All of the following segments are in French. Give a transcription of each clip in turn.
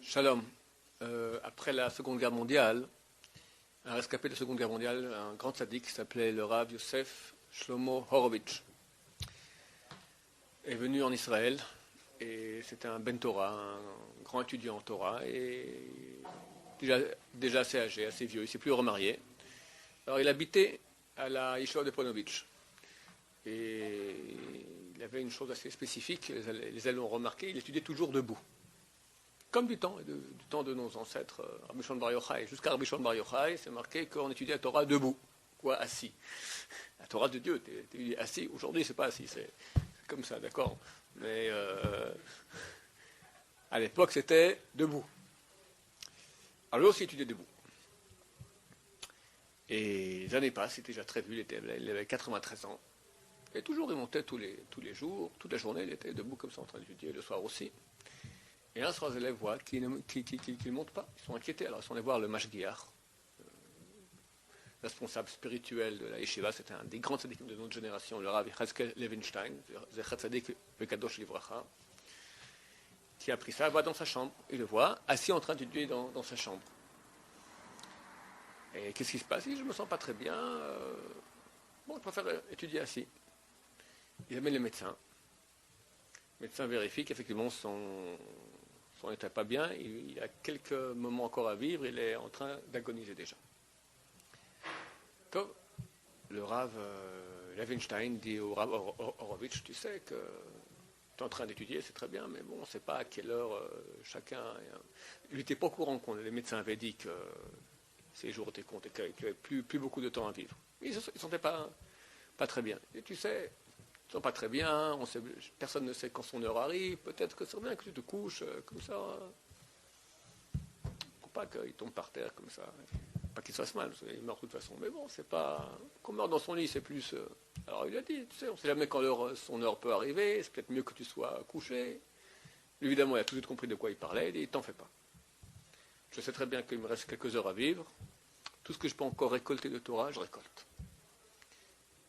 Shalom. Après la Seconde Guerre mondiale, un rescapé de la Seconde Guerre mondiale, un grand tzaddik qui s'appelait le Rav Yosef Shlomo Horovitch, est venu en Israël et c'était un Ben Torah, un grand étudiant en Torah et déjà assez âgé, assez vieux, il ne s'est plus remarié. Alors il habitait à la Yeshiva de Ponovitch et il avait une chose assez spécifique, les élèves l'ont remarqué, il étudiait toujours debout. Comme du temps de nos ancêtres, Rabbi Shimon Bar Yochai, jusqu'à Rabbi Shimon Bar Yochai, c'est marqué qu'on étudie la Torah debout, quoi, assis. La Torah de Dieu, t'es assis. Aujourd'hui, c'est pas assis, c'est comme ça, d'accord. Mais à l'époque, c'était debout. Alors lui aussi étudiait debout. Et les années passent, il était déjà très vieux, il avait 93 ans. Et toujours, il montait tous les jours, toute la journée, il était debout comme ça en train d'étudier, le soir aussi. Et un soir, les élèves voient qu'il ne monte pas. Ils sont inquiétés. Alors, ils sont allés voir le Mashgiach, responsable spirituel de la Yeshiva. C'était un des grands tzaddikim de notre génération, le Rav Yechezkel Levenstein, Zecher Tzadik Vekadosh Livracha, qui a pris ça, va dans sa chambre. Il le voit, assis en train d'étudier dans sa chambre. Et qu'est-ce qui se passe? Il dit, je ne me sens pas très bien. Bon, je préfère étudier assis. Il amène les médecins. Le médecin vérifie qu'effectivement son n'était pas bien, il a quelques moments encore à vivre, il est en train d'agoniser déjà. Donc, le Rav Levenstein dit au Rav Horovitch, tu sais que tu es en train d'étudier, c'est très bien, mais bon, on ne sait pas à quelle heure chacun... Il n'était pas au courant qu'on les médecins avaient dit que ces jours étaient comptés, qu'il n'y avait plus beaucoup de temps à vivre. Ils ne se sentaient pas très bien. Et tu sais... Ils ne sont pas très bien, personne ne sait quand son heure arrive, peut-être que c'est bien que tu te couches comme ça, pour pas qu'il tombe par terre comme ça, pas qu'il se fasse mal, il meurt de toute façon, mais bon, c'est pas, qu'on meurt dans son lit, c'est plus, alors il a dit, tu sais, on ne sait jamais quand son heure peut arriver, c'est peut-être mieux que tu sois couché, évidemment il a tout de suite compris de quoi il parlait, il dit, t'en fais pas, je sais très bien qu'il me reste quelques heures à vivre, tout ce que je peux encore récolter de Torah, je récolte.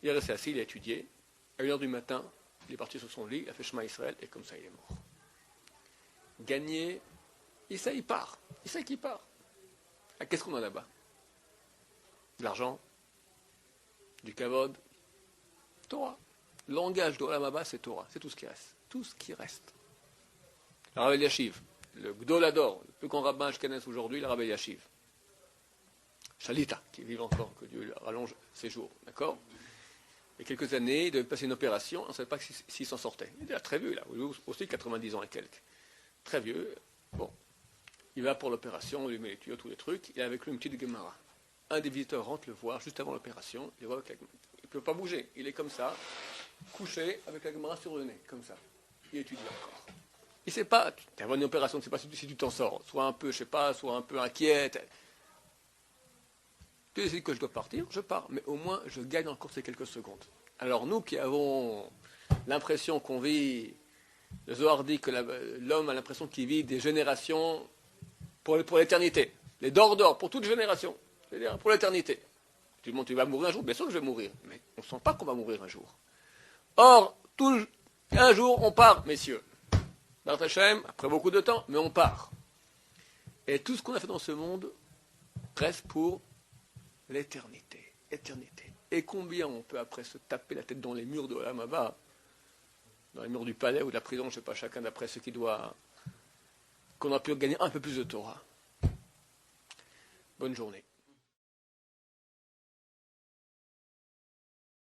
Il est resté assis, il a étudié. À 1h du matin, il est parti sur son lit, il a fait Shema Israël, et comme ça, il est mort. Gagné, il sait, il part. Il sait qu'il part. Ah, qu'est-ce qu'on a là-bas? De l'argent, du kavod, Torah. Le langage d'Olam Haba, c'est Torah. C'est tout ce qui reste. Tout ce qui reste. Le Rav Eliashiv, le Gdolador, le plus grand rabbin ashkénaze aujourd'hui, le Rav Eliashiv. Shalita, qui vit encore, que Dieu rallonge ses jours. D'accord? Il y a quelques années, il devait passer une opération, on ne savait pas s'il s'en sortait. Il est déjà très vieux, là, aussi 90 ans et quelques. Très vieux. Bon, il va pour l'opération, on lui met les tuyaux, tous les trucs, il a avec lui une petite Gemara. Un des visiteurs rentre le voir juste avant l'opération, il voit il ne peut pas bouger, il est comme ça, couché avec la Gemara sur le nez, comme ça. Il étudie encore. Il ne sait pas, tu as une opération, tu ne sais pas si tu t'en sors, soit un peu, je ne sais pas, soit un peu inquiète. Tu décides que je dois partir, je pars, mais au moins je gagne encore ces quelques secondes. Alors nous qui avons l'impression qu'on vit, le Zohar dit que l'homme a l'impression qu'il vit des générations pour l'éternité, les d'or, pour toute génération, c'est-à-dire pour l'éternité. Tu me dis, tu vas mourir un jour, bien sûr que je vais mourir, mais on ne sent pas qu'on va mourir un jour. Or, un jour on part, messieurs. Baruch Hashem, après beaucoup de temps, mais on part. Et tout ce qu'on a fait dans ce monde reste pour l'éternité, éternité. Et combien on peut après se taper la tête dans les murs de Olam Haba, dans les murs du palais ou de la prison, je ne sais pas, chacun d'après ce qu'il doit, qu'on a pu gagner un peu plus de Torah. Bonne journée.